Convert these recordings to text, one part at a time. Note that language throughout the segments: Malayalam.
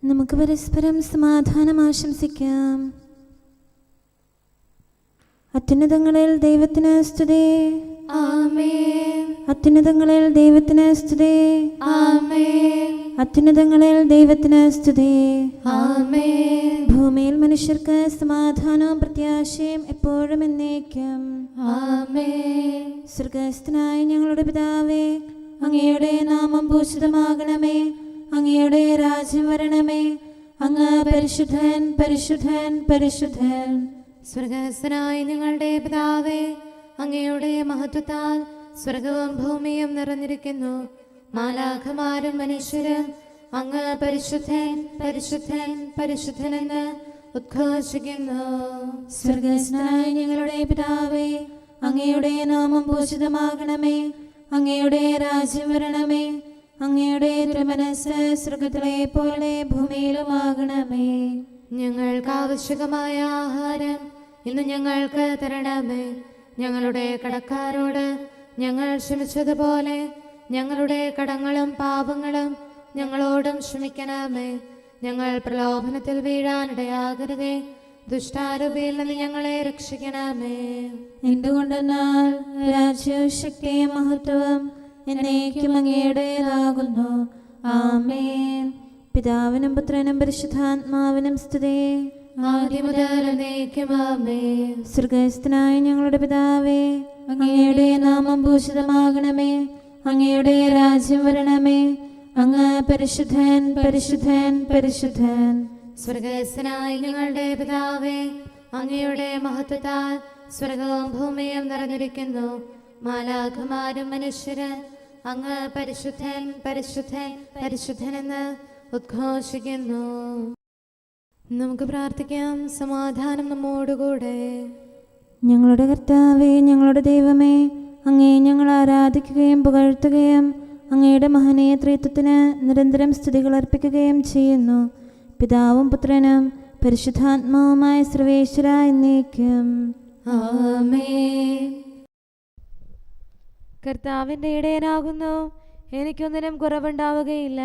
നമുക്ക് പരസ്പരം സമാധാനം ആശംസിക്കാം. അത്യുന്നതങ്ങളിൽ ദൈവത്തിന് സ്തുതി. ആമേൻ. അത്യുന്നതങ്ങളിൽ ദൈവത്തിന് സ്തുതി. ആമേൻ. അത്യുന്നതങ്ങളിൽ ദൈവത്തിന് സ്തുതി. ആമേൻ. ഭൂമിയിൽ മനുഷ്യർക്ക് സമാധാനവും പ്രത്യാശയും എപ്പോഴും എന്നേക്കും. ആമേൻ. സ്വർഗ്ഗസ്ഥനായ ഞങ്ങളുടെ പിതാവേ, അങ്ങയുടെ നാമം പൂജിതമാകണമേ. അങ്ങയുടെ രാജ്യം വരണമേ. അങ്ങ് പരിശുദ്ധൻ, പരിശുദ്ധൻ, പരിശുദ്ധൻ. സ്വർഗ്ഗസ്ഥനായ ഞങ്ങളുടെ പിതാവേ, അങ്ങയുടെ മഹത്വത്താൽ സ്വർഗവും ഭൂമിയും നിറഞ്ഞിരിക്കുന്നു. മാലാഖമാരും മനുഷ്യരും അങ്ങ് പരിശുദ്ധൻ, പരിശുദ്ധൻ, പരിശുദ്ധനെന്ന് ഉദ്ഘോഷിക്കുന്നു. സ്വർഗ്ഗസ്ഥനായ ഞങ്ങളുടെ പിതാവേ, അങ്ങയുടെ നാമം പൂജിതമാകണമേ. അങ്ങയുടെ രാജ്യം വരണമേ. അങ്ങയുടെ തിരുമനസ്സ് സ്വർഗ്ഗത്തിലെ പോലെ ഭൂമിയിലുമാകണമേ. ഞങ്ങൾക്ക് ആവശ്യകമായ ആഹാരം ഇന്ന് ഞങ്ങൾക്ക് തരണമേ. ഞങ്ങളുടെ കടക്കാരോട് ഞങ്ങൾ ക്ഷമിച്ചതുപോലെ ഞങ്ങളുടെ കടങ്ങളും പാപങ്ങളും ഞങ്ങളോടും ക്ഷമിക്കണമേ. ഞങ്ങൾ പ്രലോഭനത്തിൽ വീഴാനിടയാകരുതേ. ദുഷ്ടാരൂപിയിൽ നിന്ന് ഞങ്ങളെ രക്ഷിക്കണമേ. എന്തുകൊണ്ടെന്നാൽ രാജ്യവും ശക്തിയും മഹത്വവും എന്നേക്കും അങ്ങയുടേതാകുന്നു. ആമേൻ. പിതാവിനും പുത്രനും പരിശുദ്ധാത്മാവിനും സ്തുതി. ആദ്യം മുതൽ എന്നേക്കും ആമേൻ. സ്വർഗ്ഗസ്ഥനായ ഞങ്ങളുടെ പിതാവേ, അങ്ങയുടെ നാമം പൂജിതമാകണമേ. അങ്ങയുടെ രാജ്യം വരണമേ. അങ്ങ് പരിശുദ്ധൻ, പരിശുദ്ധൻ, പരിശുദ്ധൻ. സ്വർഗ്ഗസ്ഥനായ ഞങ്ങളുടെ പിതാവേ, അങ്ങയുടെ മഹത്വത്താൽ സ്വർഗവും ഭൂമിയും നിറഞ്ഞിരിക്കുന്നു. മാലാഖമാരും മനുഷ്യരും അങ്ങ് പരിശുദ്ധൻ, പരിശുദ്ധൻ, പരിശുദ്ധനെന്ന് ഉദ്ഘോഷിക്കുന്നു. നമുക്ക് പ്രാർത്ഥിക്കാം. സമാധാനം നമ്മോടുകൂടെ. ഞങ്ങളുടെ കർത്താവേ, ഞങ്ങളുടെ ദൈവമേ, അങ്ങയെ ഞങ്ങൾ ആരാധിക്കുകയും പുകഴ്ത്തുകയും അങ്ങയുടെ മഹനീയ ത്രിത്വത്തിന് നിരന്തരം സ്തുതികൾ അർപ്പിക്കുകയും ചെയ്യുന്നു. പിതാവും പുത്രനും പരിശുദ്ധാത്മാവുമായ സർവേശ്വര എന്നേക്കും. ആമേൻ. കർത്താവിൻ്റെ ഇടയനാകുന്നു, എനിക്കൊന്നിനും കുറവുണ്ടാവുകയില്ല.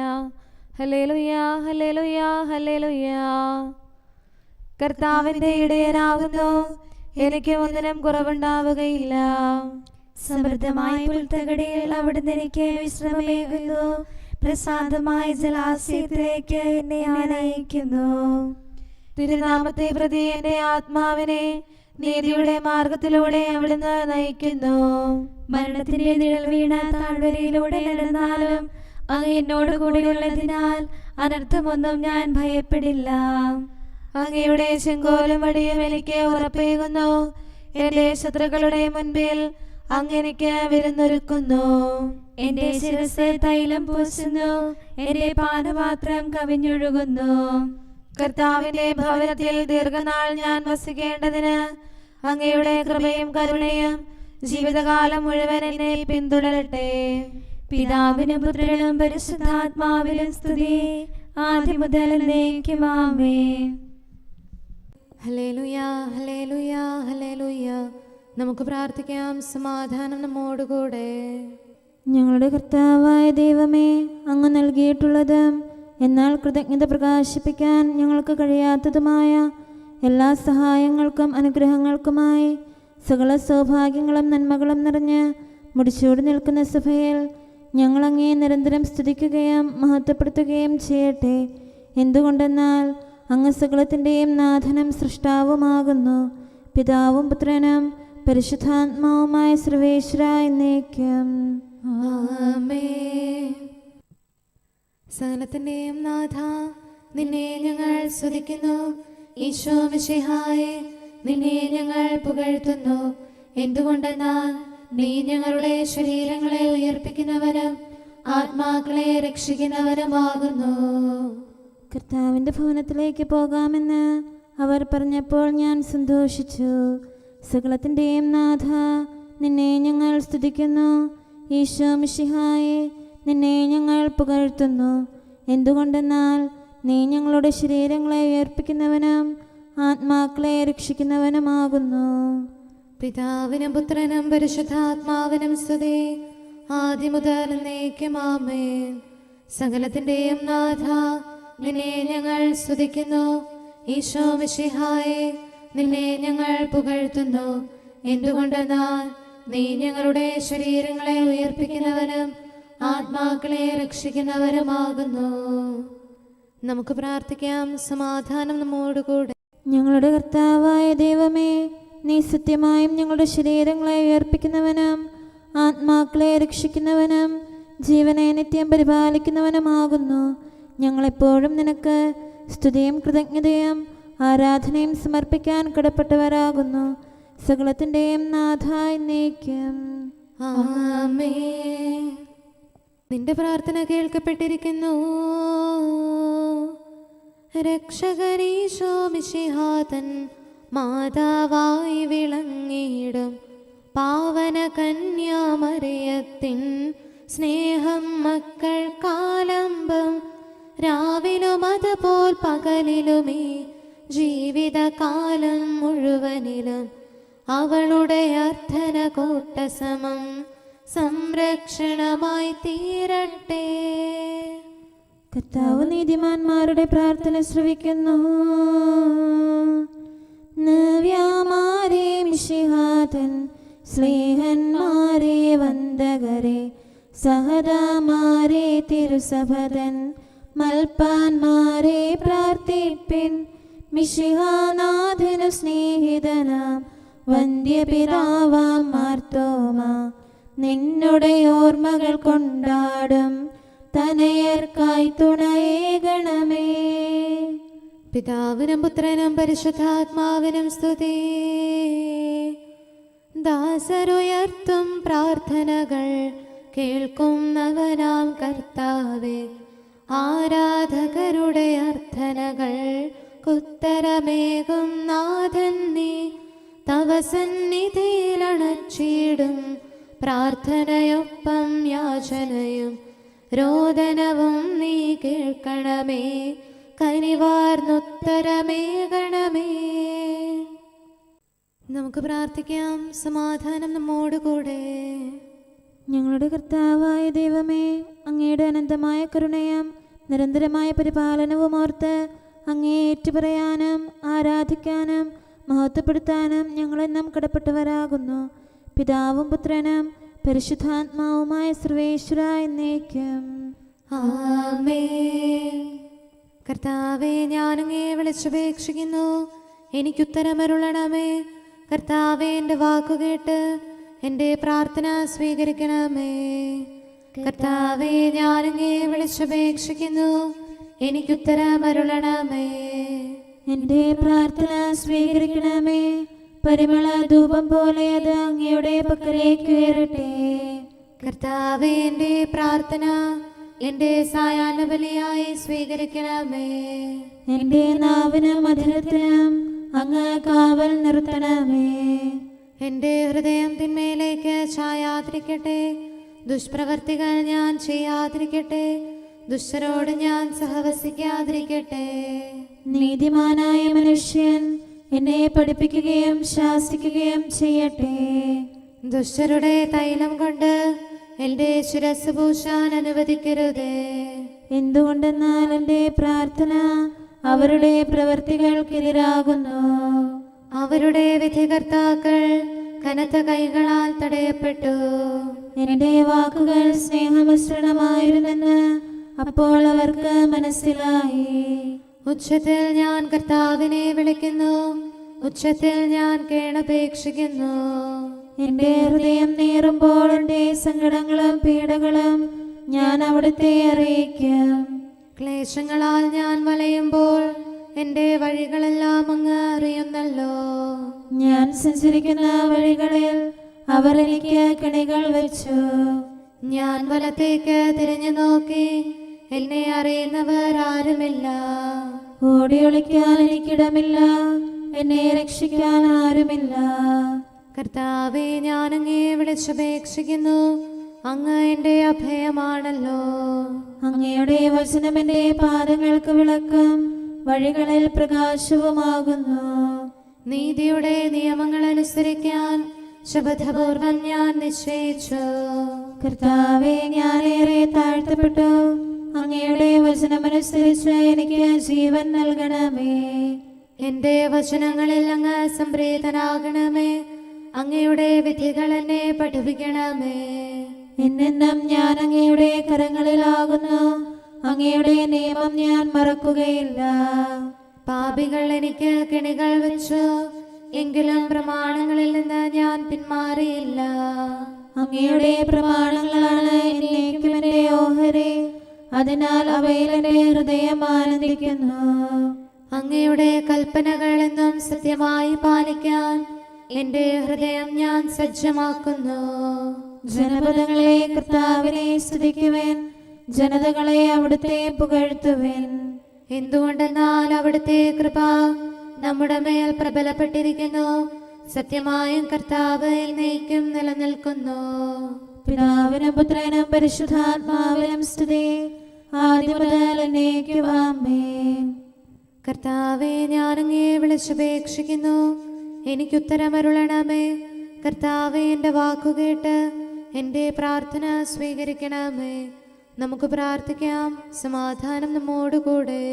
ഹല്ലേലൂയ, ഹല്ലേലൂയ, ഹല്ലേലൂയ. കർത്താവിൻ്റെ ഇടയനാകുന്നു, എനിക്ക് ഒന്നിനും കുറവുണ്ടാവുകയില്ല. സമൃദ്ധമായ പുൽത്തകടിയിൽ അവിടുന്ന് എനിക്ക് വിശ്രമമേകുന്നു. പ്രസാദമായ ജലാശയത്തിലേക്ക് എന്നെ നയിക്കുന്നു. തിരുനാമത്തെ പ്രതി എൻ്റെ ആത്മാവിനെ നീതിയുടെ മാർഗത്തിലൂടെ അവിടുന്ന് നയിക്കുന്നു. മരണത്തിന്റെ നിഴൽ വീണ താഴ്വരയിലൂടെ നടന്നാലും അങ്ങ് എന്നോട് കൂടെയുള്ളതിനാൽ അനർത്ഥമൊന്നും ഞാൻ ഭയപ്പെടില്ല. അങ്ങയുടെ ചെങ്കോലും വടിയും എനിക്ക് ഉറപ്പേകുന്നു. എന്റെ ശത്രുക്കളുടെ മുൻപിൽ അങ്ങ് എനിക്ക് വിരുന്നൊരുക്കുന്നു. എന്റെ ശിരസ് തൈലം പൂശുന്നു. എന്റെ പാനപാത്രം കവിഞ്ഞൊഴുകുന്നു. കർത്താവിന്റെ ഭവനത്തിൽ ദീർഘനാൾ ഞാൻ വസിക്കേണ്ടതിന് അങ്ങയുടെ കൃപയും കരുണയും ജീവിതകാലം മുഴുവൻ എന്നെ പിന്തുടരട്ടെ. പിതാവിനും പുത്രനും പരിശുദ്ധാത്മാവിനും സ്തുതി. ആദ്യം മുതൽ എന്നേക്കും ആമേൻ. ഹല്ലേലൂയ, ഹല്ലേലൂയ, ഹല്ലേലൂയ. നമുക്ക് പ്രാർത്ഥിക്കാം. സമാധാനം നമ്മോടുകൂടെ. ഞങ്ങളുടെ കർത്താവായ ദൈവമേ, അങ്ങ് നൽകിയിട്ടുള്ളതും എന്നാൽ കൃതജ്ഞത പ്രകാശിപ്പിക്കാൻ ഞങ്ങൾക്ക് കഴിയാത്തതുമായ എല്ലാ സഹായങ്ങൾക്കും അനുഗ്രഹങ്ങൾക്കുമായി സകല സൗഭാഗ്യങ്ങളും നന്മകളും നിറഞ്ഞ് മുടിച്ചൂടി നിൽക്കുന്ന സഭയിൽ ഞങ്ങൾ അങ്ങേ നിരന്തരം സ്തുതിക്കുകയും മഹത്വപ്പെടുത്തുകയും ചെയ്യട്ടെ. എന്തുകൊണ്ടെന്നാൽ അങ്ങ് സകലത്തിൻ്റെയും നാഥനും സൃഷ്ടാവുമാകുന്നു. പിതാവും പുത്രനും പരിശുദ്ധാത്മാവുമായ സർവേശ്വര എന്നേക്കും. ആമേൻ. സകലത്തിന്റെയും നാഥ, നിന്നെ ഞങ്ങൾ സ്തുതിക്കുന്നു. ഈശോ മിശിഹായേ, നിന്നെ ഞങ്ങൾ പുകഴ്ത്തുന്നു. എന്തുകൊണ്ടെന്നാൽ നീ ഞങ്ങളുടെ ശരീരങ്ങളെ ഉയർപ്പിക്കുന്നവനും ആത്മാക്കളെ രക്ഷിക്കുന്നവനുമാകുന്നു. കർത്താവിൻ്റെ ഭവനത്തിലേക്ക് പോകാമെന്ന് അവർ പറഞ്ഞപ്പോൾ ഞാൻ സന്തോഷിച്ചു. സകലത്തിൻ്റെയും നാഥ, നിന്നെ ഞങ്ങൾ സ്തുതിക്കുന്നു. ഈശോ മിശിഹായേ, നിന്നെ ഞങ്ങൾ പുകഴ്ത്തുന്നു. എന്തുകൊണ്ടെന്നാൽ നീ ഞങ്ങളുടെ ശരീരങ്ങളെ ഉയർപ്പിക്കുന്നവനും ആത്മാക്കളെ രക്ഷിക്കുന്നവനുമാകുന്നു. പിതാവിനും പുത്രനും പരിശുദ്ധാത്മാവിനും സ്തുതി. ആദ്യം മുതൽ എന്നേക്കും ആമേൻ. സകലത്തിന്റെയും നാഥ, നിന്നെ ഞങ്ങൾ സ്തുതിക്കുന്നു. ഈശോ മിശിഹായെ, നിന്നെ ഞങ്ങൾ പുകഴ്ത്തുന്നു. എന്തുകൊണ്ടെന്നാൽ നീ ഞങ്ങളുടെ ശരീരങ്ങളെ ഉയർപ്പിക്കുന്നവനും ആത്മാക്കളെ രക്ഷിക്കുന്നവരുമാകുന്നു. നമുക്ക് പ്രാർത്ഥിക്കാം. സമാധാനം നമ്മോടുകൂടെ. ഞങ്ങളുടെ കർത്താവായ ദൈവമേ, നീ സത്യമായും ഞങ്ങളുടെ ശരീരങ്ങളെ ഉയർപ്പിക്കുന്നവനും ആത്മാക്കളെ രക്ഷിക്കുന്നവനും ജീവനെ നിത്യം പരിപാലിക്കുന്നവനുമാകുന്നു. ഞങ്ങളെപ്പോഴും നിനക്ക് സ്തുതിയും കൃതജ്ഞതയും ആരാധനയും സമർപ്പിക്കാൻ കടപ്പെട്ടവരാകുന്നു. സകലത്തിൻ്റെയും നാഥ എന്നേക്കും. ആമേൻ. നിന്റെ പ്രാർത്ഥന കേൾക്കപ്പെട്ടിരിക്കുന്നു. രക്ഷകനീശോ മിശിഹാതൻ മാതാവായി വിളങ്ങിയിടും പാവന കന്യാമറിയത്തിൻ സ്നേഹം മക്കൾക്കാലംബം രാവിലും അതുപോൽ പകലിലുമേ ജീവിതകാലം മുഴുവനിലും അവളുടെ അർത്ഥന കൂട്ടസമം സംരക്ഷണമായി തീരട്ടെ. കർത്താവ് നീതിമാന്മാരുടെ പ്രാർത്ഥന ശ്രവിക്കുന്നു. നവ്യാമാരെ മിശിഹാതൻ സ്നേഹന്മാരെ വന്ദകരെ സഹദാമാരെ തിരുസഭതൻ മൽപ്പാന്മാരെ പ്രാർത്ഥിപ്പിൻ. മിശിഹാനാഥനു സ്നേഹിതനാം വന്ധ്യപിതാവാം മാർത്തോമ നിന്നുടെ ഓർമ്മകൾ കൊണ്ടാടും തനയർക്കായി തുണയേകണമേ. പിതാവിനും പുത്രനും പരിശുദ്ധാത്മാവിനും സ്തുതി. ദാസരുയർത്തും പ്രാർത്ഥനകൾ കേൾക്കുന്നവനാം കർത്താവേ, ആരാധകരുടെ അർത്ഥനകൾ ഉത്തരമേകും നാഥൻ നീ. തവ സന്നിധിയിലണച്ചിടും പ്രാർത്ഥനയൊപ്പം യാചനയും രോദനവും നീ കേൾക്കണമേ. കനിവാർന്നുത്തരമേകണമേ. നമുക്ക് പ്രാർത്ഥിക്കാം. സമാധാനം നമ്മോടുകൂടെ. ഞങ്ങളുടെ കർത്താവായ ദൈവമേ, അങ്ങയുടെ അനന്തമായ കരുണയും നിരന്തരമായ പരിപാലനവും ഓർത്ത് അങ്ങയെ ഏറ്റുപറയാനും ആരാധിക്കാനും മഹത്വപ്പെടുത്താനും ഞങ്ങളെന്നും കടപ്പെട്ടവരാകുന്നു. പിതാവും പുത്രനും പരിശുദ്ധാത്മാവുമായ സർവേശ്വര എന്നേക്കും. ആമേൻ. കർത്താവേ, ഞാനങ്ങയെ വിളിച്ചപേക്ഷിക്കുന്നു, എനിക്കുത്തരമരുളണമേ. കർത്താവേ, എൻ്റെ വാക്കുകേട്ട് എൻ്റെ പ്രാർത്ഥന സ്വീകരിക്കണമേ. കർത്താവേ, ഞാനങ്ങയെ വിളിച്ചപേക്ഷിക്കുന്നു, എനിക്കുത്തരമരുളണമേ. എൻ്റെ പ്രാർത്ഥന സ്വീകരിക്കണമേ. പരിമള ധൂപം പോലെ അത് അങ്ങയുടെ പക്കലേക്ക് ഉയരട്ടെ. കർത്താവേ, എൻ്റെ പ്രാർത്ഥന എൻ്റെ സായാഹ്ന ബലിയായി സ്വീകരിക്കണമേ. എൻ്റെ നാവിനും മധുരത്തിനും അങ്ങ് കാവൽ നിർത്തണമേ. എൻ്റെ ഹൃദയം തിന്മയിലേക്ക് ചായാതിരിക്കട്ടെ. ദുഷ്പ്രവർത്തികൾ ഞാൻ ചെയ്യാതിരിക്കട്ടെ. ദുഷ്ടരോട് ഞാൻ സഹവസിക്കാതിരിക്കട്ടെ. നീതിമാനായ മനുഷ്യൻ എന്നെ പഠിപ്പിക്കുകയും ശാസിക്കുകയും ചെയ്യട്ടെ. ദുഷ്ടരുടെ തൈലം കൊണ്ട് എൻ്റെ ശിരസ് പൂശാൻ അനുവദിക്കരുതേ. എന്തുകൊണ്ടെന്നാൽ എൻ്റെ പ്രാർത്ഥന അവരുടെ പ്രവൃത്തികൾക്കെതിരാകുന്നു. അവരുടെ വിധികർത്താക്കൾ കനത്ത കൈകളാൽ തടയപ്പെട്ടു. എൻ്റെ വാക്കുകൾ സ്നേഹമിശ്രണമായിരുന്നെന്ന് അപ്പോൾ അവർക്ക് മനസ്സിലായി. ഉച്ചത്തിൽ ഞാൻ കർത്താവിനെ വിളിക്കുന്നു, ഉച്ചത്തിൽ ഞാൻ കേണപേക്ഷിക്കുന്നു. എൻ്റെ ഹൃദയം നീറുമ്പോൾ എൻ്റെ സങ്കടങ്ങളും പീഡകളും ഞാൻ അവിടുത്തെ അറിയിക്കും. ക്ലേശങ്ങളാൽ ഞാൻ വലയുമ്പോൾ എൻ്റെ വഴികളെല്ലാം അങ്ങ് അറിയുന്നല്ലോ. ഞാൻ സഞ്ചരിക്കുന്ന വഴികളിൽ അവർ എനിക്ക് കെണികൾ വെച്ചു. ഞാൻ വലത്തേക്ക് തിരിഞ്ഞു നോക്കി, എന്നെ അറിയുന്നവർ ആരുമില്ല. ഓടി ഒളിക്കാൻ എനിക്കിടമില്ല, എന്നെ രക്ഷിക്കാൻ ആരുമില്ല. കർത്താവേ, ഞാൻ അങ്ങയെ വിളിച്ചപേക്ഷിക്കുന്നു, അങ്ങ് എൻ്റെ അഭയമാണല്ലോ. അങ്ങയുടെ വചനം എൻ്റെ പാദങ്ങൾക്ക് വിളക്കും വഴികളിൽ പ്രകാശവുമാകുന്നു. നീതിയുടെ നിയമങ്ങൾ അനുസരിക്കാൻ ശപഥപൂർവം ഞാൻ നിശ്ചയിച്ചു. കർത്താവേ, ഞാനേറെ താഴ്ത്തപ്പെട്ടു, അങ്ങയുടെ വചനമനുസരിച്ച് എനിക്ക് ജീവൻ നൽകണമേ. എന്റെ വചനങ്ങളിൽ അങ്ങ് സംപ്രീതനാകണമേ. അങ്ങയുടെ വിധികൾ എന്നെ പഠിപ്പിക്കണമേ. എന്നെന്നും ഞാൻ അങ്ങയുടെ കരങ്ങളിലാകുന്നു. അങ്ങയുടെ നിയമം ഞാൻ മറക്കുകയില്ല. പാപികൾ എനിക്ക് കെണികൾ വെച്ചു, എങ്കിലും പ്രമാണങ്ങളിൽ നിന്ന് ഞാൻ പിന്മാറിയില്ല. അങ്ങയുടെ പ്രമാണങ്ങളാണ് എന്നേക്കും എന്റെ ഓഹരി. അതിനാൽ അവയിൽ എന്റെ ഹൃദയം ആനന്ദിക്കുന്നു. അങ്ങയുടെ കൽപ്പനകൾ എന്നും സത്യമായി പാലിക്കാൻ എന്റെ ഹൃദയം ഞാൻ സജ്ജമാക്കുന്നു. ജനപദങ്ങളെ കർത്താവിനെ സ്തുതിക്കുവേൻ, ജനതകളെ അവിടുത്തെ പുകഴ്ത്തുവേൻ. എന്തുകൊണ്ടെന്നാൽ അവിടുത്തെ കൃപ നമ്മുടെ മേൽ പ്രബലപ്പെട്ടിരിക്കുന്നു. സത്യമായും കർത്താവ് എന്നേക്കും നിലനിൽക്കുന്നു. പിതാവിനും പുത്രനും പരിശുദ്ധാത്മാവിനും സ്തുതി, ആദ്യം മുതൽ എന്നേക്കും ആമേൻ. കർത്താവെ, ഞാൻ അങ്ങയെ വിളിച്ചപേക്ഷിക്കുന്നു, എനിക്കുത്തരമരുളണമേ. കർത്താവെ, എൻ്റെ വാക്കുകേട്ട് എൻ്റെ പ്രാർത്ഥന സ്വീകരിക്കണമേ. നമുക്ക് പ്രാർത്ഥിക്കാം. സമാധാനം നമ്മോടുകൂടെ.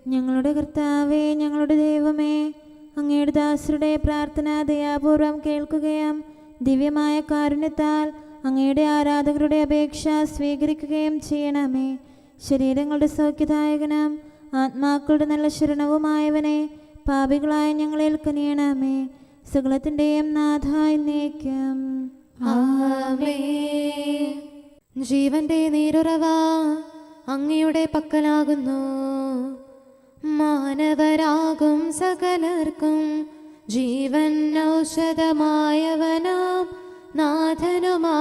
ഞങ്ങളുടെ കർത്താവേ, ഞങ്ങളുടെ ദൈവമേ, അങ്ങയുടെ ദാസരുടെ പ്രാർത്ഥന ദയാപൂർവം കേൾക്കുകയും ദിവ്യമായ കാരുണ്യത്താൽ അങ്ങയുടെ ആരാധകരുടെ അപേക്ഷ സ്വീകരിക്കുകയും ചെയ്യണമേ. ശരീരങ്ങളുടെ സൗഖ്യദായകനും ആത്മാക്കളുടെ നല്ല ശരണവുമായവനെ, പാപികളായ ഞങ്ങളിൽ കനിയണമേ. സകലത്തിൻ്റെയും നാഥ എന്നേക്കും ആമേൻ. ജീവന്റെ നീരുറവ അങ്ങയുടെ പക്കലാകുന്നു. മാനവരാകും സകലർക്കും ജീവൻ ഔഷധമായവനാം നാഥനുമാതാവായവളെ,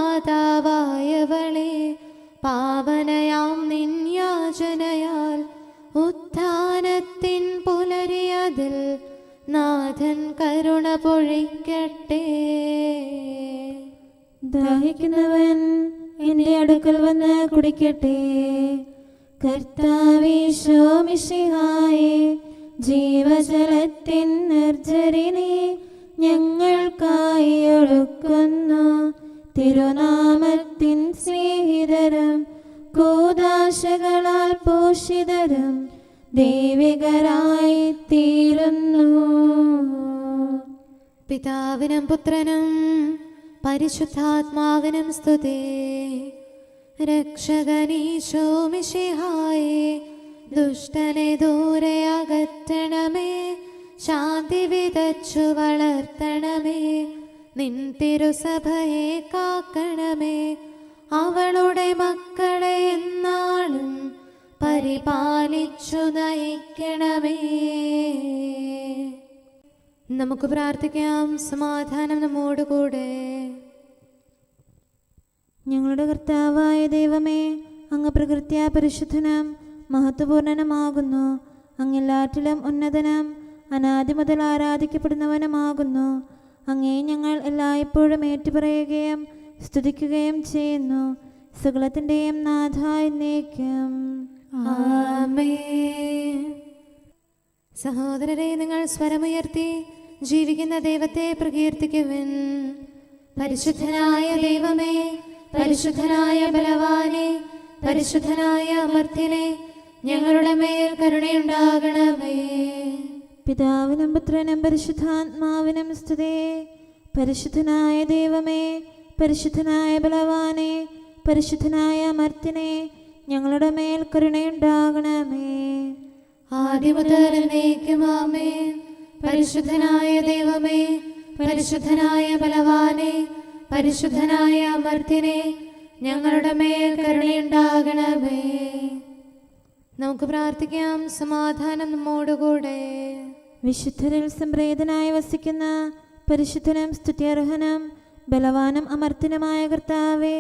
പാവനയാം നിൻ യാചനയാൽ ഉത്ഥാനത്തിൻ പുലരിയതിൽ നാഥൻ കരുണ പൊഴിക്കട്ടെ. ദാഹിക്കുന്നവൻ എൻ്റെ അടുക്കൽ വന്ന് കുടിക്കട്ടെ. കർത്താവീശോ മിശിഹായേ, ജീവജലത്തിൻ നിർജ്ജരി നീ ഞങ്ങൾക്കായി ഒഴുക്കുന്നു. തിരുനാമത്തിൻ സ്നേഹിതരും കൂദാശകളാൽ പോഷിതരും ദൈവികരായി തീരുന്നു. പിതാവിനും പുത്രനും പരിശുദ്ധാത്മാവിനും സ്തുതി. രക്ഷകനീശോ മിശിഹായേ, ദുഷ്ടനെ ദൂരെ അകറ്റണമേ. ശാന്തി വിതച്ചു വളർത്തണമേ. നിൻ തിരുസഭയെ കാക്കണമേ. അവളുടെ മക്കളെ എന്നാളും പരിപാലിച്ചു നയിക്കണമേ. നമുക്ക് പ്രാർത്ഥിക്കാം. സമാധാനം നമ്മോടുകൂടെ. ഞങ്ങളുടെ കർത്താവായ ദൈവമേ, അങ്ങ് പ്രകൃത്യാ പരിശുദ്ധനും മഹത്വപൂർണനുമാകുന്നു. അങ്ങെല്ലാറ്റിലും ഉന്നതനും അനാദി മുതൽ ആരാധിക്കപ്പെടുന്നവനുമാകുന്നു. അങ്ങേ ഞങ്ങൾ എല്ലായ്പ്പോഴും ഏറ്റുപറയുകയും സ്തുതിക്കുകയും ചെയ്യുന്നു. സകലത്തിൻ്റെയും നാഥ എന്നേക്കും ആമേൻ. സഹോദരരെ, നിങ്ങൾ സ്വരമുയർത്തി ജീവിക്കുന്ന ദൈവത്തെ പ്രകീർത്തിക്കുവിൻ. പരിശുദ്ധനായ ദൈവമേ, പരിശുദ്ധനായ ബലവാനെ, പരിശുദ്ധനായ അമർത്യനെ, ഞങ്ങളുടെ മേൽ കരുണയുണ്ടാകണമേ. പിതാവിനും പുത്രനും പരിശുദ്ധാത്മാവിനും സ്തുതി. പരിശുദ്ധനായ ദൈവമേ, പരിശുദ്ധനായ ബലവാനെ, പരിശുദ്ധനായ അമർത്യനെ, ഞങ്ങളുടെ മേൽ കരുണയുണ്ടാകണമേ. ആദ്യം മുതൽ എന്നേക്കും ആമേൻ. പരിശുദ്ധനായ ദൈവമേ, പരിശുദ്ധനായ ബലവാനെ, പരിശുദ്ധനായ അമർത്യനെ, ഞങ്ങളുടെ മേൽ കരുണയുണ്ടാകണമേ. നമുക്ക് പ്രാർത്ഥിക്കാം. സമാധാനം നമ്മോടുകൂടെ. വിശുദ്ധരിൽ സംപ്രീതനായി വസിക്കുന്ന പരിശുദ്ധനും സ്തുത്യർഹനും ബലവാനും അമർത്യനുമായ കർത്താവേ,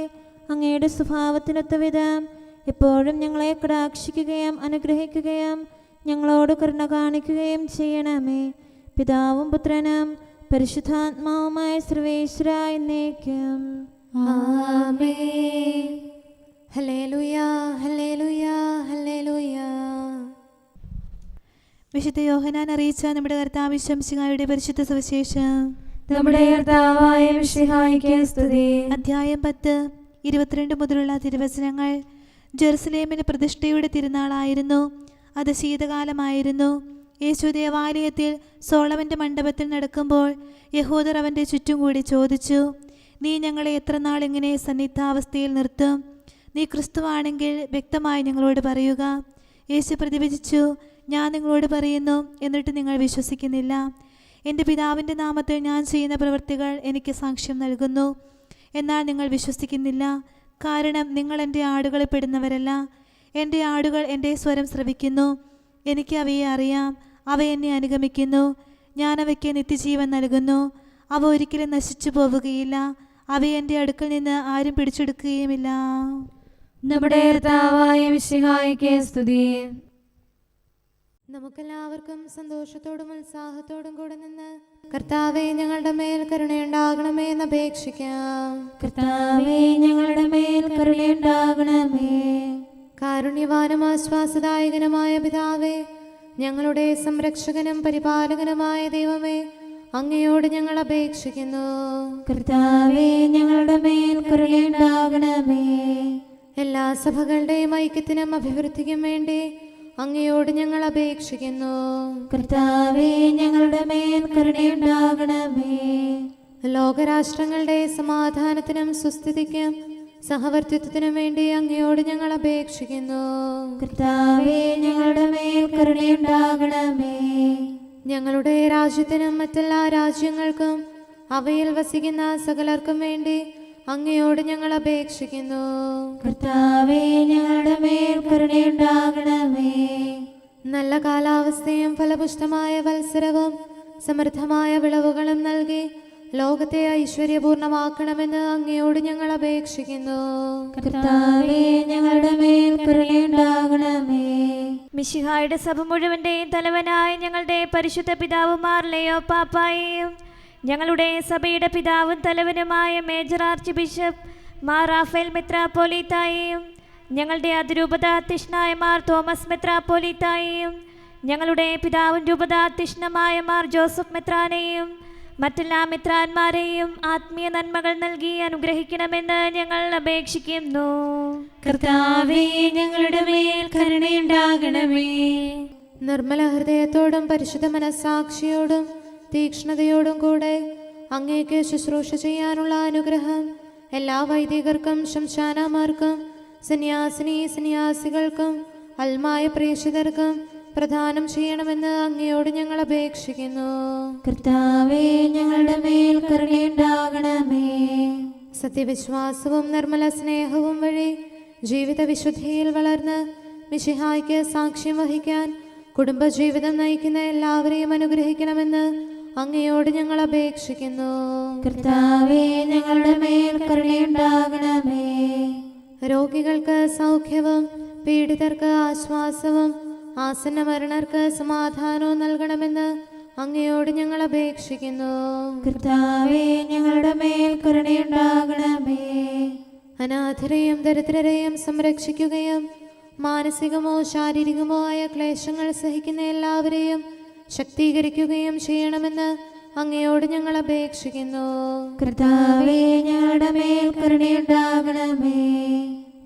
അങ്ങയുടെ സ്വഭാവത്തിനൊത്ത വിധം എപ്പോഴും ഞങ്ങളെ കടാക്ഷിക്കുകയും അനുഗ്രഹിക്കുകയും ഞങ്ങളോട് കരുണ കാണിക്കുകയും ചെയ്യണമേ. പിതാവും പുത്രനും പരിശുദ്ധാത്മാവുമായ സർവേശ്വര എന്നേക്കും ആമേൻ. ഹല്ലേലൂയ, ഹല്ലേലൂയ, ഹല്ലേലൂയ. വിശുദ്ധ യോഹന്നാൻ അറിയിച്ച നമ്മുടെ കർത്താവ് ശംസിഹായുടെ പരിശുദ്ധ സുവിശേഷം. നമ്മുടെ കർത്താവായ മിശിഹായ്ക്ക് സ്തുതി. അധ്യായം 10, 22 മുതലുള്ള തിരുവചനങ്ങൾ. ജെറുസലേമിൽ പ്രതിഷ്ഠയുടെ തിരുനാളായിരുന്നു. അത് ശീതകാലമായിരുന്നു. യേശു ദേവാലയത്തിൽ സോളമൻ്റെ മണ്ഡപത്തിൽ നടക്കുമ്പോൾ യഹൂദർ അവൻ്റെ ചുറ്റും കൂടി ചോദിച്ചു, നീ ഞങ്ങളെ എത്ര നാൾ ഇങ്ങനെ സന്നിഗ്ധാവസ്ഥയിൽ നിർത്തും? നീ ക്രിസ്തുവാണെങ്കിൽ വ്യക്തമായി ഞങ്ങളോട് പറയുക. യേശു പ്രതിവചിച്ചു, ഞാൻ നിങ്ങളോട് പറയുന്നു, എന്നിട്ട് നിങ്ങൾ വിശ്വസിക്കുന്നില്ല. എൻ്റെ പിതാവിൻ്റെ നാമത്തിൽ ഞാൻ ചെയ്യുന്ന പ്രവൃത്തികൾ എനിക്ക് സാക്ഷ്യം നൽകുന്നു, എന്നാൽ നിങ്ങൾ വിശ്വസിക്കുന്നില്ല. കാരണം നിങ്ങൾ എൻ്റെ ആടുകളിൽ പെടുന്നവരല്ല. എൻ്റെ ആടുകൾ എൻ്റെ സ്വരം ശ്രവിക്കുന്നു. എനിക്ക് അവയെ അറിയാം. അവ എന്നെ അനുഗമിക്കുന്നു. ഞാൻ അവയ്ക്ക് നിത്യജീവൻ നൽകുന്നു. അവ ഒരിക്കലും നശിച്ചു പോവുകയില്ല. അവയെ എൻ്റെ അടുക്കൽ നിന്ന് ആരും പിടിച്ചെടുക്കുകയുമില്ല. നമ്മുടെ കർത്താവായ മിശിഹായ്ക്ക് സ്തുതി. നമുക്കെല്ലാവർക്കും സന്തോഷത്തോടും ഉത്സാഹത്തോടും കൂടെ നിന്ന് കർത്താവേ ഞങ്ങളുടെ മേൽ കരുണയുണ്ടാകണമേ എന്ന് അപേക്ഷിക്കാം. കർത്താവേ, ഞങ്ങളുടെ മേൽ കരുണയുണ്ടാകണമേ. കാരുണ്യവാനും ആശ്വാസദായകനുമായ പിതാവേ, ഞങ്ങളുടെ സംരക്ഷകനും പരിപാലകനുമായ ദൈവമേ, അങ്ങയോട് ഞങ്ങൾ അപേക്ഷിക്കുന്നു. കർത്താവേ, ഞങ്ങളുടെ മേൽ കരുണയുണ്ടാകണമേ. എല്ലാ സഭകളുടെയും ഐക്യത്തിനും അഭിവൃദ്ധിക്കും വേണ്ടി അങ്ങയോട് ഞങ്ങൾ അപേക്ഷിക്കുന്നു. കർത്താവേ, ഞങ്ങളുടെ മേൽ കരുണയുണ്ടാകണമേ. ലോകരാഷ്ട്രങ്ങളുടെ സമാധാനത്തിനും സുസ്ഥിതിക്കും സഹവർത്തിത്വത്തിനും വേണ്ടി അങ്ങയോട് ഞങ്ങൾ അപേക്ഷിക്കുന്നു. കർത്താവേ, ഞങ്ങളുടെ മേൽ കരുണയുണ്ടാകണമേ. ഞങ്ങളുടെ രാജ്യത്തിനും മറ്റെല്ലാ രാജ്യങ്ങൾക്കും അവയിൽ വസിക്കുന്ന സകലർക്കും വേണ്ടി അങ്ങയോട് ഞങ്ങൾ അപേക്ഷിക്കുന്നു. കർത്താവേ, ഞങ്ങളുടെ മേൽ കരുണയുണ്ടാകണമേ. നല്ല കാലാവസ്ഥയും ഫലപുഷ്ടമായ വത്സരവും സമൃദ്ധമായ വിളവുകളും നൽകി ലോകത്തെ ഐശ്വര്യപൂർണമാക്കണമെന്ന് അങ്ങയോട് ഞങ്ങൾ അപേക്ഷിക്കുന്നു. കർത്താവേ, ഞങ്ങളുടെ മേൽ കരുണയുണ്ടാകണമേ. മിശിഹായുടെ സഭ മുഴുവന്റെയും തലവനായ ഞങ്ങളുടെ പരിശുദ്ധ പിതാവുമാർ ലെയോ പാപ്പായെയും ഞങ്ങളുടെ സഭയുടെ പിതാവും തലവനുമായ major archbishop Mar Raphael മെത്രാപ്പോലീത്തായെയും ഞങ്ങളുടെ അതിരൂപതാധ്യക്ഷനായ മാർ തോമസ് മെത്രാപ്പോലീത്തായെയും ഞങ്ങളുടെ പിതാവും രൂപതാധ്യക്ഷനുമായ മാർ ജോസഫ് മെത്രാനെയും മറ്റെല്ലാ മിത്രാന്മാരെയും ആത്മീയ നന്മകൾ നൽകി അനുഗ്രഹിക്കണമെന്ന് ഞങ്ങൾ അപേക്ഷിക്കുന്നു. കർത്താവേ, ഞങ്ങളുടെ മേൽ കരുണയുണ്ടാകണമേ. നിർമ്മല ഹൃദയത്തോടും പരിശുദ്ധ മനസ്സാക്ഷിയോടും തീക്ഷ്ണതയോടും കൂടെ അങ്ങേക്ക് ശുശ്രൂഷ ചെയ്യാനുള്ള അനുഗ്രഹം എല്ലാ വൈദികർക്കും ശംശാനമാർക്കും സന്യാസികൾക്കും അൽമായ പ്രേക്ഷിതർക്കും പ്രദാനം ചെയ്യണമെന്ന് അങ്ങയോട് ഞങ്ങൾ അപേക്ഷിക്കുന്നു. കർത്താവേ, ഞങ്ങളുടെ മേൽ കരുണയുണ്ടാകണമേ. സത്യവിശ്വാസവും നിർമ്മല സ്നേഹവും വഴി ജീവിത വിശുദ്ധിയിൽ വളർന്ന് മിശിഹായ്ക്ക് സാക്ഷ്യം വഹിക്കാൻ കുടുംബജീവിതം നയിക്കുന്ന എല്ലാവരെയും അനുഗ്രഹിക്കണമെന്ന് അങ്ങയോട് ഞങ്ങൾ അപേക്ഷിക്കുന്നു. കർത്താവേ, ഞങ്ങളുടെ മേൽ കരുണയുണ്ടാകണമേ. രോഗികൾക്ക് സൗഖ്യവും പീഡിതർക്ക് ആശ്വാസവും ആസന്നമരണർക്ക് സമാധാനവും നൽകണമെന്ന് അങ്ങയോട് ഞങ്ങൾ അപേക്ഷിക്കുന്നു. കർത്താവേ, ഞങ്ങളുടെ മേൽ കരുണയുണ്ടാകണമേ. അനാഥരെയും ദരിദ്രരെയും സംരക്ഷിക്കുകയും മാനസികമോ ശാരീരികമോ ആയ ക്ലേശങ്ങൾ സഹിക്കുന്ന എല്ലാവരെയും ശക്തീകരിക്കുകയും ചെയ്യണമെന്ന് അങ്ങയോട് ഞങ്ങൾ അപേക്ഷിക്കുന്നു. കർത്താവേ, ഞങ്ങളുടെ മേൽ കരുണയുണ്ടാകണമേ.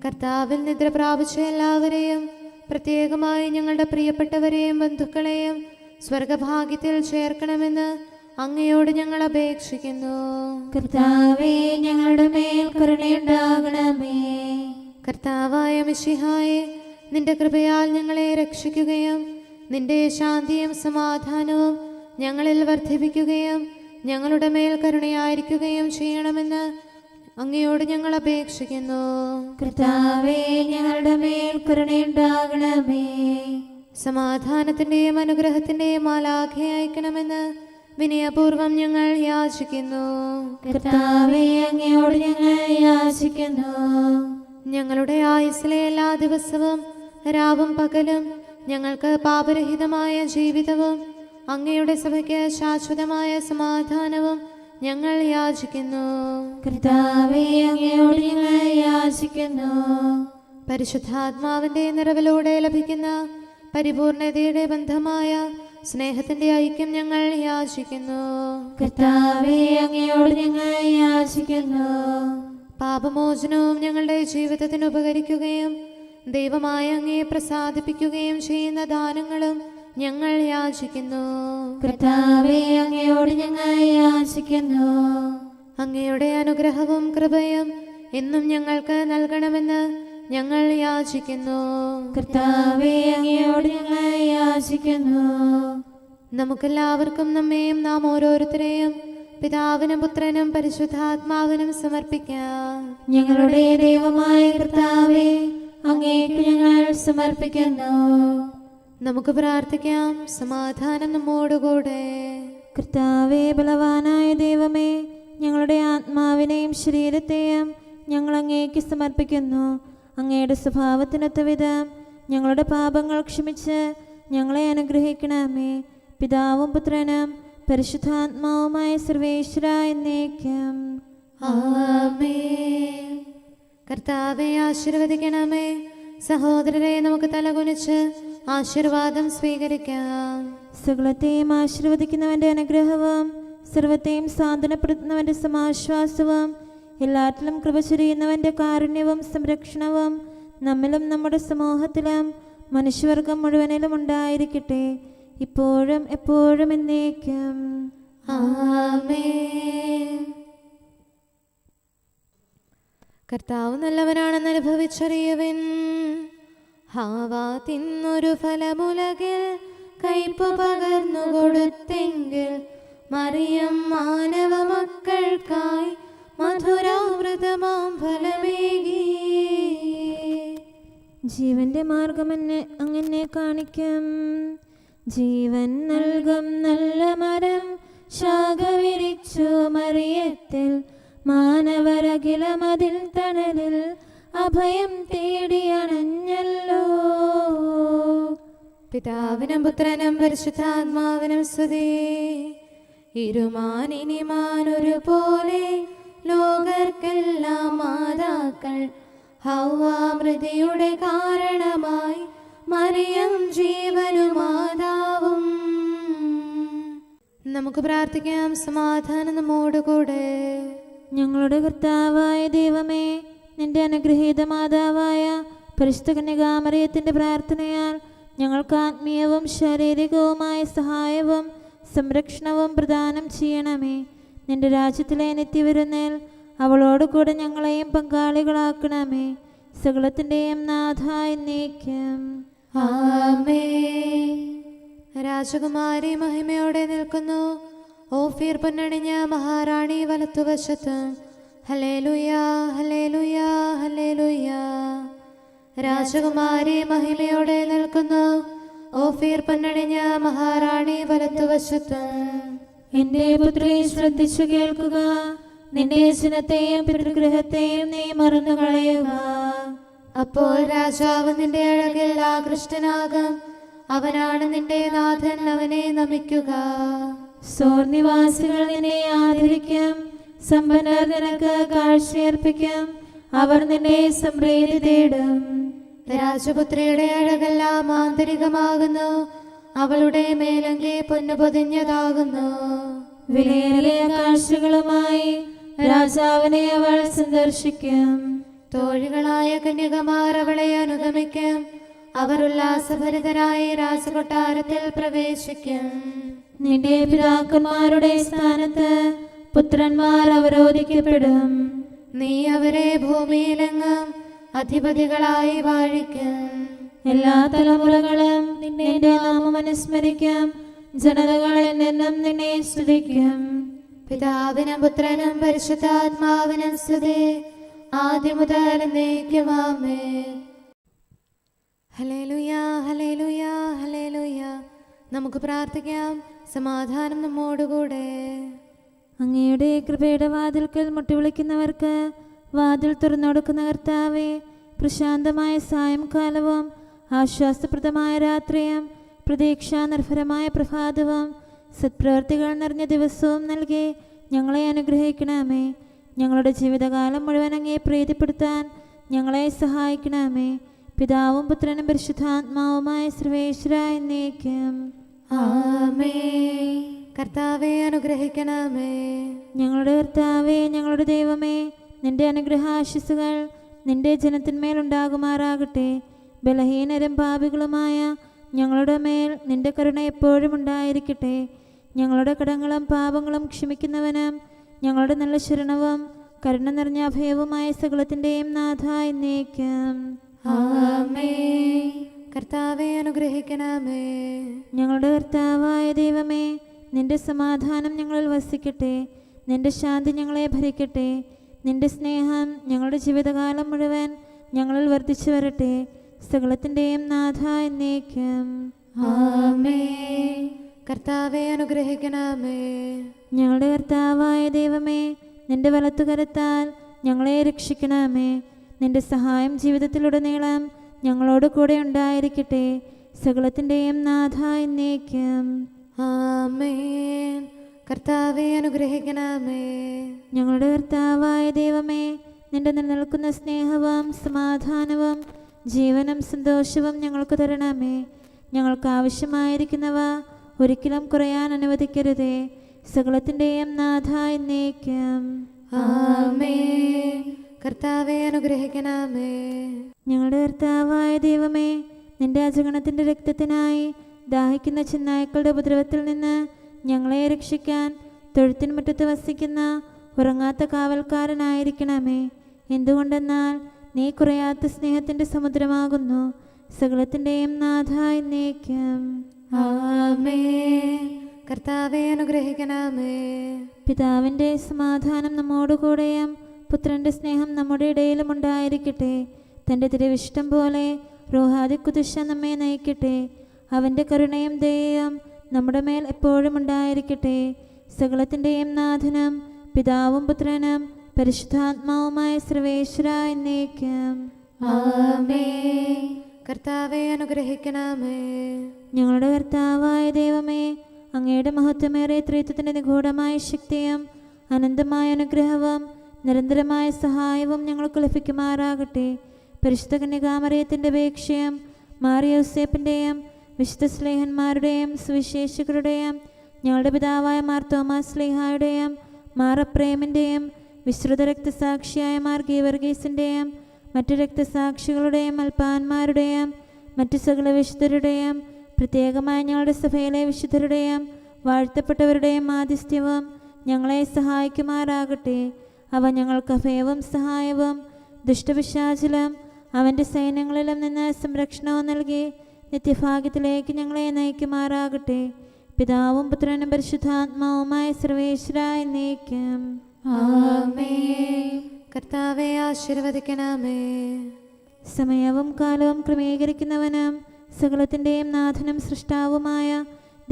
കർത്താവിൽ നിദ്ര പ്രാപിച്ച എല്ലാവരെയും പ്രത്യേകമായി ഞങ്ങളുടെ പ്രിയപ്പെട്ടവരെയും ബന്ധുക്കളെയും സ്വർഗഭാഗ്യത്തിൽ ചേർക്കണമെന്ന് അങ്ങയോട് ഞങ്ങൾ അപേക്ഷിക്കുന്നു. കർത്താവേ, ഞങ്ങളുടെ മേൽ കരുണയുണ്ടാകണമേ. കർത്താവായ മിശിഹായെ, നിന്റെ കൃപയാൽ ഞങ്ങളെ രക്ഷിക്കുകയും നിന്റെ ശാന്തിയും സമാധാനവും ഞങ്ങളിൽ വർദ്ധിപ്പിക്കുകയും ഞങ്ങളുടെ മേൽ കരുണയായിരിക്കുകയും ചെയ്യണമെന്ന് അങ്ങയോട് ഞങ്ങൾ അപേക്ഷിക്കുന്നു. കർത്താവേ, ഞങ്ങളുടെ മേൽ കരുണയുണ്ടാകണമേ. സമാധാനത്തിന്റെയും അനുഗ്രഹത്തിന്റെയും മാലാഖയെ അയക്കണമെന്ന് വിനയപൂർവം ഞങ്ങൾ യാചിക്കുന്നു. കർത്താവേ, അങ്ങയോട് ഞങ്ങൾ യാചിക്കുന്നു. ഞങ്ങളുടെ ആയുസ്സിലെ എല്ലാ ദിവസവും രാവും പകലും ഞങ്ങൾക്ക് പാപരഹിതമായ ജീവിതവും അങ്ങയുടെ സഭയ്ക്ക് ശാശ്വതമായ സമാധാനവും ഞങ്ങൾ യാചിക്കുന്നു. കർത്താവേ, അങ്ങയോട് ഞങ്ങൾ യാചിക്കുന്നു. പരിശുദ്ധാത്മാവിന്റെ നിറവിലൂടെ ലഭിക്കുന്ന പരിപൂർണതയുടെ ബന്ധമായ സ്നേഹത്തിന്റെ ഐക്യം ഞങ്ങൾ യാചിക്കുന്നു. കർത്താവേ, അങ്ങയോട് ഞങ്ങൾ യാചിക്കുന്നു. പാപമോചനവും ഞങ്ങളുടെ ജീവിതത്തിന് ഉപകരിക്കുകയും ദൈവമായ അങ്ങയെ പ്രസാദിപ്പിക്കുകയും ചെയ്യുന്ന ദാനങ്ങളും ഞങ്ങൾ യാചിക്കുന്നു. കർത്താവേ, അങ്ങയോട് ഞങ്ങൾ യാചിക്കുന്നു. അങ്ങയുടെ അനുഗ്രഹവും കൃപയും എന്നും ഞങ്ങൾക്ക് നൽകണമെന്ന് ഞങ്ങൾ യാചിക്കുന്നു. കർത്താവേ, അങ്ങയോട് ഞങ്ങൾ യാചിക്കുന്നു. നമുക്കെല്ലാവർക്കും നമ്മെയും നാം ഓരോരുത്തരെയും പിതാവിനും പുത്രനും പരിശുദ്ധാത്മാവിനും സമർപ്പിക്കാം. ഞങ്ങളുടെ ദൈവമായ കർത്താവേ, അങ്ങേക്ക് ഞങ്ങൾ സമർപ്പിക്കുന്നു. നമുക്ക് പ്രാർത്ഥിക്കാം. സമാധാനം നമ്മോടുകൂടെ. കർത്താവേ, ബലവാനായ ദൈവമേ, ഞങ്ങളുടെ ആത്മാവിനെയും ശരീരത്തെയും ഞങ്ങൾ അങ്ങേക്ക് സമർപ്പിക്കുന്നു. അങ്ങയുടെ സ്വഭാവത്തിനൊത്ത വിധം ഞങ്ങളുടെ പാപങ്ങൾ ക്ഷമിച്ച് ഞങ്ങളെ അനുഗ്രഹിക്കണമേ. പിതാവും പുത്രനും പരിശുദ്ധാത്മാവുമായ സർവേശ്വര എന്നേക്കും. ആമേൻ. കർത്താവെ ആശീർവദിക്കണമേ. സഹോദരരെ, നമുക്ക് തലകുനിച്ച് ആശീർവാദം സ്വീകരിക്കാം. സകലത്തെയും ആശീർവദിക്കുന്നവന്റെ അനുഗ്രഹവും സർവത്തെയും സാന്ത്വനപ്പെടുത്തുന്നവന്റെ സമാശ്വാസവും എല്ലാറ്റിലും കൃപ ചൊരിയുന്നവന്റെ കാരുണ്യവും സംരക്ഷണവും നമ്മിലും നമ്മുടെ സമൂഹത്തിലും മനുഷ്യവർഗം മുഴുവനിലും ഉണ്ടായിരിക്കട്ടെ, ഇപ്പോഴും എപ്പോഴും എന്നേക്കും. ആമേൻ. കർത്താവ് നല്ലവനാണെന്ന് അനുഭവിച്ചറിയുവിൻ. ഹാവാ തിന്നൊരു ഫലമുലകിൽ കയ്പു പകർന്നു കൊടുത്തെങ്കിൽ മറിയം മാനവ മക്കൾക്കായി മധുരാമൃതമാം ഫലമേകി. ജീവന്റെ മാർഗം അങ്ങനെ കാണിക്കും. ജീവൻ നൽകും നല്ല മരം ശാഖ വിരിച്ചു മറിയത്തിൽ മാനവരകിലമതിൽ തണലിൽ അഭയം തേടിയണഞ്ഞല്ലോ. പിതാവിനും പുത്രനും പരിശുദ്ധാത്മാവിനും സ്തുതി. ഇരുമാനിനിമാനൊരു പോലെ ലോകർക്കെല്ലാം മാതാക്കൾ ഹൗവാമൃതിയുടെ കാരണമായി മറിയം ജീവനും മാതാവും. നമുക്ക് പ്രാർത്ഥിക്കാം. സമാധാനം നമ്മോടുകൂടെ. ഞങ്ങളുടെ കർത്താവായ ദൈവമേ, നിന്റെ അനുഗ്രഹീത മാതാവായ പരിശുദ്ധ കന്യകാമറിയത്തിന്റെ പ്രാർത്ഥനയാൽ ഞങ്ങൾക്ക് ആത്മീയവും ശാരീരികവുമായ സഹായവും സംരക്ഷണവും പ്രദാനം ചെയ്യണമേ. നിന്റെ രാജ്യത്തിലെ നിത്യവിരുന്നിൽ അവളോട് കൂടെ ഞങ്ങളെയും പങ്കാളികളാക്കണമേ. സകലത്തിൻ്റെയും നാഥ എന്നേക്കും. ആമേൻ. രാജകുമാരി മഹിമയോടെ നിൽക്കുന്നു. ഓഫീർ പൊന്നണിഞ്ഞ മഹാറാണി വലത്തുവശത്ത്. ഹല്ലേലൂയാ, ഹല്ലേലൂയാ, ഹല്ലേലൂയാ. രാജകുമാരി മഹിമയോടെ നിൽക്കുന്നു. ഓഫീർ പൊന്നണിഞ്ഞ മഹാറാണി വലത്തുവശത്ത്. എന്റെ പുത്രി, ശ്രദ്ധിച്ചു കേൾക്കുക. നിന്റെ ജനത്തെയും പിതൃഗൃഹത്തെയും നീ മറന്നു കളയുക. അപ്പോൾ രാജാവ് നിന്റെ അഴകിൽ ആകൃഷ്ടനാകും. അവനാണ് നിന്റെ നാഥൻ, അവനെ നമിക്കുക. സോർ നിവാസികൾ നിന്നെ ആദരിക്കും. സമ്പന്നർ നിനക്ക് കാഴ്ചയർപ്പിക്കും. അവർ നിന്നെ സമൃദ്ധി തേടും. രാജപുത്രിയുടെ അഴകെല്ലാം ആന്തരികമാകുന്നു. അവളുടെ മേലങ്കി പൊന്നു പൊതിഞ്ഞതാകുന്നു. വിലയേറിയ കാഴ്ചകളുമായി രാജാവിനെ അവൾ സന്ദർശിക്കും. തോഴികളായ കന്യകമാർ അവളെ അനുഗമിക്കും. അവർ ഉല്ലാസഭരിതരായി രാജകൊട്ടാരത്തിൽ പ്രവേശിക്കും. നിന്റെ പിതാക്കന്മാരുടെ സ്ഥാനത്ത് പുത്രന്മാർ അവരോധിക്കപ്പെടും. നീ അവരെ ഭൂമിയിലെങ്ങും അധിപതികളായി വാഴിക്കും. എല്ലാ തലമുറകളും നിന്റെ നാമം അനുസ്മരിക്കും. ജനതകൾ എന്നെന്നും നിന്നെ സ്തുതിക്കും. പിതാവിനും പുത്രനും പരിശുദ്ധാത്മാവിനും സ്തുതി, ആദ്യം മുതൽ എന്നേക്കും. ആമേൻ. ഹല്ലേലൂയാ, ഹല്ലേലൂയാ, ഹല്ലേലൂയാ. നമുക്ക് പ്രാർത്ഥിക്കാം. സമാധാനം നമ്മോടുകൂടെ. അങ്ങയുടെ കൃപയുടെ വാതിൽക്കൽ മുട്ടിവിളിക്കുന്നവർക്ക് വാതിൽ തുറന്നുകൊടുക്കുന്ന കർത്താവേ, പ്രശാന്തമായ സായംകാലവും ആശ്വാസപ്രദമായ രാത്രിയും പ്രതീക്ഷാനിർഭരമായ പ്രഭാതവും സത്പ്രവർത്തികൾ നിറഞ്ഞ ദിവസവും നൽകി ഞങ്ങളെ അനുഗ്രഹിക്കണമേ. ഞങ്ങളുടെ ജീവിതകാലം മുഴുവൻ അങ്ങയെ പ്രീതിപ്പെടുത്താൻ ഞങ്ങളെ സഹായിക്കണമേ. പിതാവും പുത്രനും പരിശുദ്ധാത്മാവുമായ സർവേശ്വര എന്നേക്കും. ആമേൻ. കർത്താവെ അനുഗ്രഹിക്കണമേ. ഞങ്ങളുടെ കർത്താവേ, ഞങ്ങളുടെ ദൈവമേ, നിന്റെ അനുഗ്രഹാശിസുകൾ നിന്റെ ജനത്തിന്മേൽ ഉണ്ടാകുമാറാകട്ടെ. ബലഹീനരും പാപികളുമായ ഞങ്ങളുടെ മേൽ നിന്റെ കരുണ എപ്പോഴും ഉണ്ടായിരിക്കട്ടെ. ഞങ്ങളുടെ കടങ്ങളും പാപങ്ങളും ക്ഷമിക്കുന്നവനും ഞങ്ങളുടെ നല്ല ശരണവും കരുണ നിറഞ്ഞ അഭയവുമായ സകലത്തിൻ്റെയും നാഥ എന്നേക്കും. ആമേൻ. കർത്താവെ അനുഗ്രഹിക്കണമേ. ഞങ്ങളുടെ കർത്താവായ ദൈവമേ, നിന്റെ സമാധാനം ഞങ്ങളിൽ വസിക്കട്ടെ. നിന്റെ ശാന്തി ഞങ്ങളെ ഭരിക്കട്ടെ. നിന്റെ സ്നേഹം ഞങ്ങളുടെ ജീവിതകാലം മുഴുവൻ ഞങ്ങളിൽ വർദ്ധിച്ചു വരട്ടെ. സകലത്തിൻ്റെയും നാഥ എന്നേക്കും. ആമേൻ. കർത്താവെ അനുഗ്രഹിക്കണമേ. ഞങ്ങളുടെ കർത്താവായ ദൈവമേ, നിന്റെ വലത്തുകരത്താൽ ഞങ്ങളെ രക്ഷിക്കണമേ. നിന്റെ സഹായം ജീവിതത്തിലുടനീളം ഞങ്ങളോട് കൂടെ ഉണ്ടായിരിക്കട്ടെ. സകലത്തിൻ്റെയും നാഥ എന്നേക്കും. ആമേൻ. കർത്താവെ അനുഗ്രഹിക്കണമേ. ഞങ്ങളുടെ കർത്താവായ ദൈവമേ, നിന്റെ നിലനിൽക്കുന്ന സ്നേഹവും സമാധാനവും ജീവനും സന്തോഷവും ഞങ്ങൾക്ക് തരണമേ. ഞങ്ങൾക്ക് ആവശ്യമായിരിക്കുന്നവ ഒരിക്കലും കുറയാൻ അനുവദിക്കരുതേ. സകലത്തിൻ്റെയും നാഥ എന്നേക്കും. ആമേൻ. കർത്താവെ അനുഗ്രഹിക്കണമേ. ഞങ്ങളുടെ കർത്താവായ ദൈവമേ, നിന്റെ അജഗണത്തിൻ്റെ രക്തത്തിനായി ദാഹിക്കുന്ന ചെന്നായ്ക്കളുടെ ഉപദ്രവത്തിൽ നിന്ന് ഞങ്ങളെ രക്ഷിക്കാൻ തൊഴുത്തിൻ മുറ്റത്ത് വസിക്കുന്ന ഉറങ്ങാത്ത കാവൽക്കാരനായിരിക്കണമേ. എന്തുകൊണ്ടെന്നാൽ നീ കുറയാത്ത സ്നേഹത്തിൻ്റെ സമുദ്രമാകുന്നു. സകലത്തിൻ്റെയും നാഥ എന്നേക്കും. ആമേൻ. കർത്താവെ അനുഗ്രഹിക്കണമേ. പിതാവിൻ്റെ സമാധാനം നമ്മോടുകൂടെയും പുത്രൻ്റെ സ്നേഹം നമ്മുടെ ഇടയിലും ഉണ്ടായിരിക്കട്ടെ. തൻ്റെ തിരുവിഷ്ടം പോലെ റോഹാദിക്കുദിശ നമ്മെ നയിക്കട്ടെ. അവൻ്റെ കരുണയും ദയയും നമ്മുടെ മേൽ എപ്പോഴും ഉണ്ടായിരിക്കട്ടെ. സകലത്തിൻ്റെയും നാഥനും പിതാവും പുത്രനും പരിശുദ്ധാത്മാവുമായ സർവേശ്വര എന്നേക്കും. ആമേൻ. കർത്താവെ അനുഗ്രഹിക്കണമേ. ഞങ്ങളുടെ കർത്താവായ ദൈവമേ, അങ്ങയുടെ മഹത്വമേറിയ ത്രിത്വത്തിൻ്റെ നിഗൂഢമായ ശക്തിയും അനന്തമായ അനുഗ്രഹവും നിരന്തരമായ സഹായവും ഞങ്ങൾക്ക് ലഭിക്കുമാറാകട്ടെ. പരിശുദ്ധ കന്യകാമറിയത്തിൻ്റെ അപേക്ഷയും മാറിയോസേപ്പിൻ്റെയും വിശുദ്ധ സ്ലേഹന്മാരുടെയും സുവിശേഷകരുടെയും ഞങ്ങളുടെ പിതാവായ മാർ തോമാസ് സ്ലീഹായുടെയും മാർ അപ്രേമിൻ്റെയും വിശ്രുത രക്തസാക്ഷിയായ മാർ ഗീവർഗീസിൻ്റെയും മറ്റു രക്തസാക്ഷികളുടെയും അൽപ്പാന്മാരുടെയും മറ്റു സകല വിശുദ്ധരുടെയും പ്രത്യേകമായ ഞങ്ങളുടെ സഭയിലെ വിശുദ്ധരുടെയും വാഴ്ത്തപ്പെട്ടവരുടെയും മാധ്യസ്ഥ്യവും ഞങ്ങളെ സഹായിക്കുമാറാകട്ടെ. അവ ഞങ്ങൾക്ക് അഭയവും സഹായവും ദുഷ്ടപിശാചിലും അവൻ്റെ സൈന്യങ്ങളിലും നിന്ന് സംരക്ഷണവും നൽകി നിത്യഭാഗ്യത്തിലേക്ക് ഞങ്ങളെ നയിക്കുമാറാകട്ടെ. പിതാവും പുത്രനും പരിശുദ്ധാത്മാവുമായ സർവേശ്വര എന്നേക്കും. ആമേൻ. കർത്താവെ ആശീർവദിക്കണമേ. സമയവും കാലവും ക്രമീകരിക്കുന്നവനും സകലത്തിൻ്റെയും നാഥനും സൃഷ്ടാവുമായ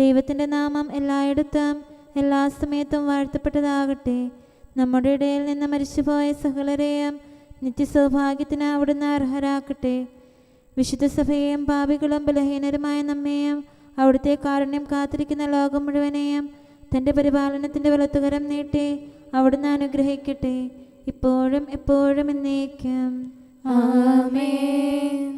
ദൈവത്തിൻ്റെ നാമം എല്ലായിടത്തും എല്ലാ സമയത്തും വാഴ്ത്തപ്പെട്ടതാകട്ടെ. നമ്മുടെ ഇടയിൽ നിന്ന് മരിച്ചുപോയ സകലരെയും നിത്യസൗഭാഗ്യത്തിന് അവിടുന്ന് അർഹരാക്കട്ടെ. വിശുദ്ധ സഭയെയും പാപികളും ബലഹീനരുമായ നമ്മെയും അവിടുത്തെ കാരുണ്യം കാത്തിരിക്കുന്ന ലോകം മുഴുവനെയും തൻ്റെ പരിപാലനത്തിൻ്റെ വലത്തുകരം നീട്ടി അവിടുന്ന് അനുഗ്രഹിക്കട്ടെ, ഇപ്പോഴും എപ്പോഴും എന്നേക്കും. ആമേൻ.